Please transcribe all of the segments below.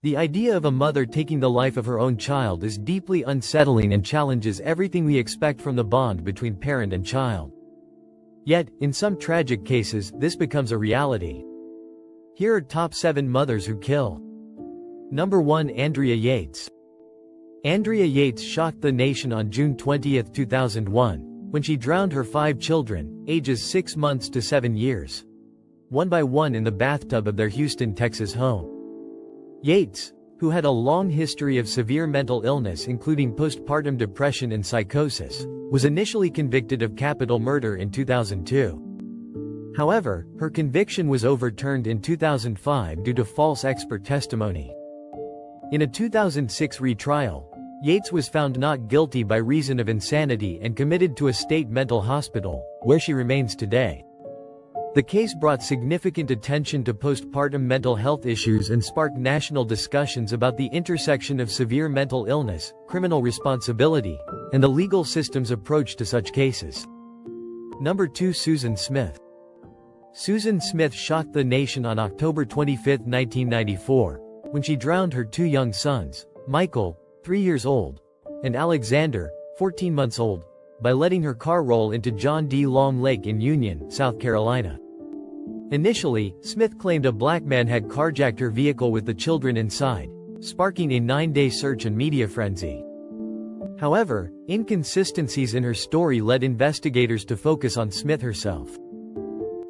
The idea of a mother taking the life of her own child is deeply unsettling and challenges everything we expect from the bond between parent and child. Yet, in some tragic cases, this becomes a reality. Here are top 7 mothers who kill. Number 1. Andrea Yates. Andrea Yates shocked the nation on June 20, 2001, when she drowned her 5 children, ages 6 months to 7 years, one by one in the bathtub of their Houston, Texas home. Yates, who had a long history of severe mental illness including postpartum depression and psychosis, was initially convicted of capital murder in 2002. However, her conviction was overturned in 2005 due to false expert testimony. In a 2006 retrial, Yates was found not guilty by reason of insanity and committed to a state mental hospital, where she remains today. The case brought significant attention to postpartum mental health issues and sparked national discussions about the intersection of severe mental illness, criminal responsibility, and the legal system's approach to such cases. Number 2. Susan Smith. Susan Smith shocked the nation on October 25, 1994, when she drowned her 2 young sons, Michael, 3 years old, and Alexander, 14 months old, by letting her car roll into John D. Long Lake in Union, South Carolina. Initially, Smith claimed a black man had carjacked her vehicle with the children inside, sparking a 9-day search and media frenzy. However, inconsistencies in her story led investigators to focus on Smith herself.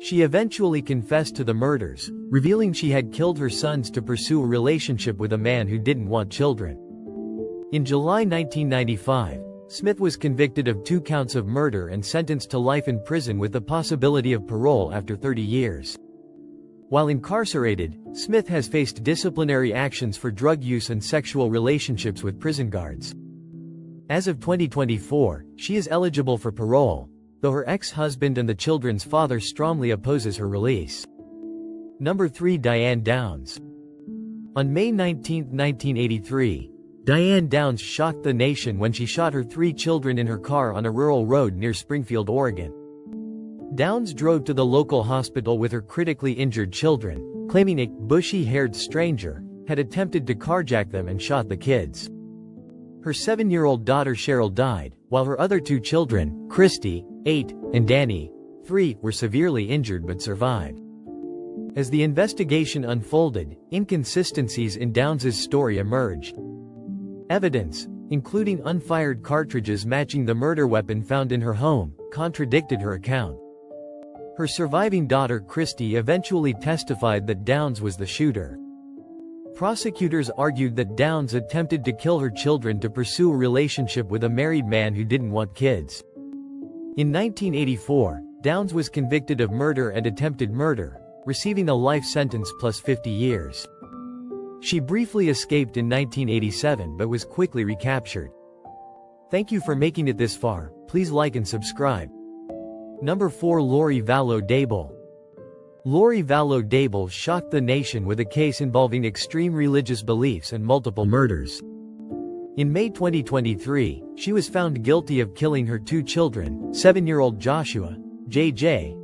She eventually confessed to the murders, revealing she had killed her sons to pursue a relationship with a man who didn't want children. In July 1995, Smith was convicted of 2 counts of murder and sentenced to life in prison with the possibility of parole after 30 years. While incarcerated, Smith has faced disciplinary actions for drug use and sexual relationships with prison guards. As of 2024, she is eligible for parole, though her ex-husband and the children's father strongly opposes her release. Number 3. Diane Downs. On May 19, 1983, Diane Downs shocked the nation when she shot her 3 children in her car on a rural road near Springfield, Oregon. Downs drove to the local hospital with her critically injured children, claiming a bushy-haired stranger had attempted to carjack them and shot the kids. Her 7-year-old daughter Cheryl died, while her other 2 children, Christy, 8, and Danny, 3, were severely injured but survived. As the investigation unfolded, inconsistencies in Downs' story emerged. Evidence, including unfired cartridges matching the murder weapon found in her home, contradicted her account. Her surviving daughter Christy eventually testified that Downs was the shooter. Prosecutors argued that Downs attempted to kill her children to pursue a relationship with a married man who didn't want kids. In 1984, Downs was convicted of murder and attempted murder, receiving a life sentence plus 50 years. She briefly escaped in 1987 but was quickly recaptured. Thank you for making it this far. Please like and subscribe. Number 4. Lori Vallow Daboll. Lori Vallow Daboll shocked the nation with a case involving extreme religious beliefs and multiple murders. In May 2023, she was found guilty of killing her 2 children, 7-year-old Joshua, J.J.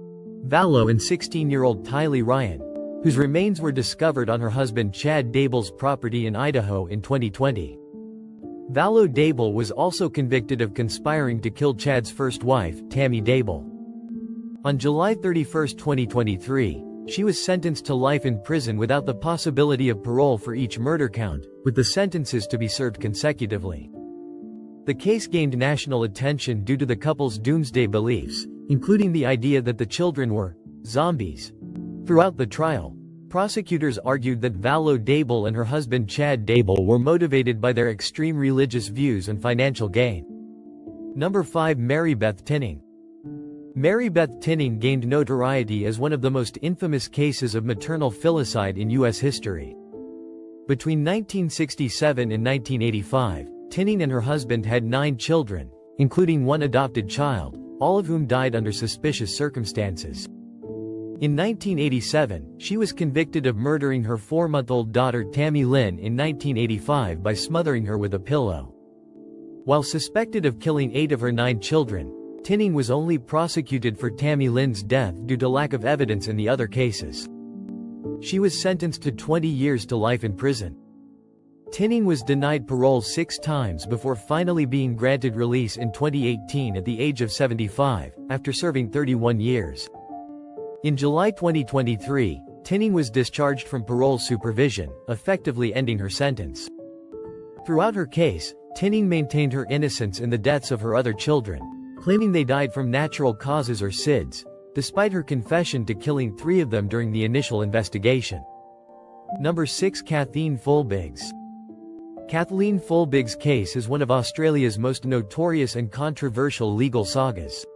Vallow and 16-year-old Tylee Ryan, whose remains were discovered on her husband Chad Daboll's property in Idaho in 2020. Vallow Daboll was also convicted of conspiring to kill Chad's first wife, Tammy Daboll. On July 31, 2023, she was sentenced to life in prison without the possibility of parole for each murder count, with the sentences to be served consecutively. The case gained national attention due to the couple's doomsday beliefs, including the idea that the children were zombies. Throughout the trial, prosecutors argued that Vallow Daboll and her husband Chad Daboll were motivated by their extreme religious views and financial gain. Number 5. Mary Beth Tinning. Mary Beth Tinning gained notoriety as one of the most infamous cases of maternal filicide in U.S. history. Between 1967 and 1985, Tinning and her husband had 9 children, including 1 adopted child, all of whom died under suspicious circumstances. In 1987, she was convicted of murdering her 4-month-old daughter Tammy Lynn in 1985 by smothering her with a pillow. While suspected of killing 8 of her 9 children, Tinning was only prosecuted for Tammy Lynn's death due to lack of evidence in the other cases. She was sentenced to 20 years to life in prison. Tinning was denied parole 6 times before finally being granted release in 2018 at the age of 75, after serving 31 years. In July 2023, Tinning was discharged from parole supervision, effectively ending her sentence. Throughout her case, Tinning maintained her innocence in the deaths of her other children, claiming they died from natural causes or SIDS, despite her confession to killing 3 of them during the initial investigation. Number 6. Kathleen Folbiggs. Kathleen Folbiggs' case is one of Australia's most notorious and controversial legal sagas.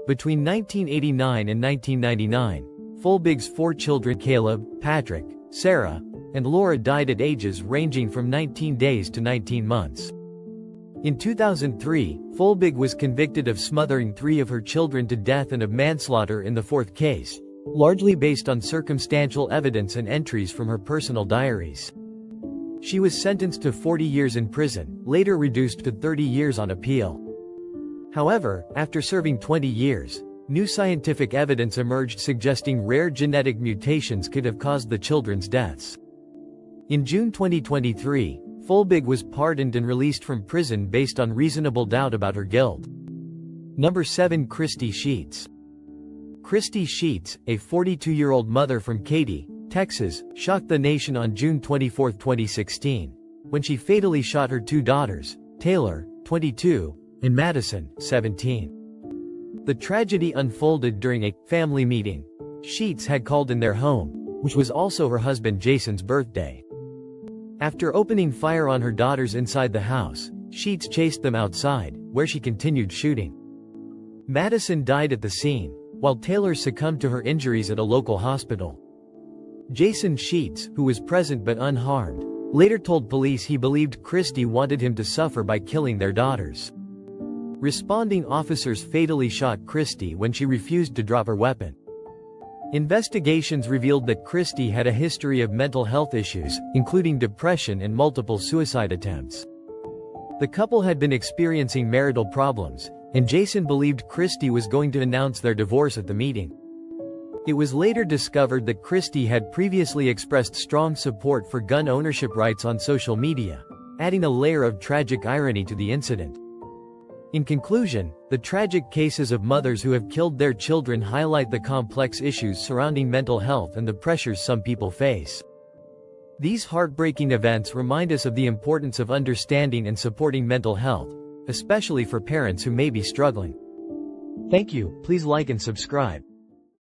Between 1989 and 1999, Folbiggs' 4 children Caleb, Patrick, Sarah, and Laura died at ages ranging from 19 days to 19 months. In 2003, Folbiggs was convicted of smothering 3 of her children to death and of manslaughter in the 4th case, largely based on circumstantial evidence and entries from her personal diaries. She was sentenced to 40 years in prison, later reduced to 30 years on appeal. However, after serving 20 years, new scientific evidence emerged suggesting rare genetic mutations could have caused the children's deaths. In June 2023, Folbiggs was pardoned and released from prison based on reasonable doubt about her guilt. Number 7. Christy Sheets. Christy Sheets, a 42-year-old mother from Katy, Texas, shocked the nation on June 24, 2016, when she fatally shot her 2 daughters, Taylor, 22, and Madison, 17. The tragedy unfolded during a family meeting Sheets had called in their home, which was also her husband Jason's birthday. After opening fire on her daughters inside the house, Sheets chased them outside, where she continued shooting. Madison died at the scene, while Taylor succumbed to her injuries at a local hospital. Jason Sheets, who was present but unharmed, later told police he believed Christy wanted him to suffer by killing their daughters. Responding officers fatally shot Christy when she refused to drop her weapon. Investigations revealed that Christy had a history of mental health issues, including depression and multiple suicide attempts. The couple had been experiencing marital problems, and Jason believed Christy was going to announce their divorce at the meeting. It was later discovered that Christy had previously expressed strong support for gun ownership rights on social media, adding a layer of tragic irony to the incident. In conclusion, the tragic cases of mothers who have killed their children highlight the complex issues surrounding mental health and the pressures some people face. These heartbreaking events remind us of the importance of understanding and supporting mental health, especially for parents who may be struggling. Thank you. Please like and subscribe.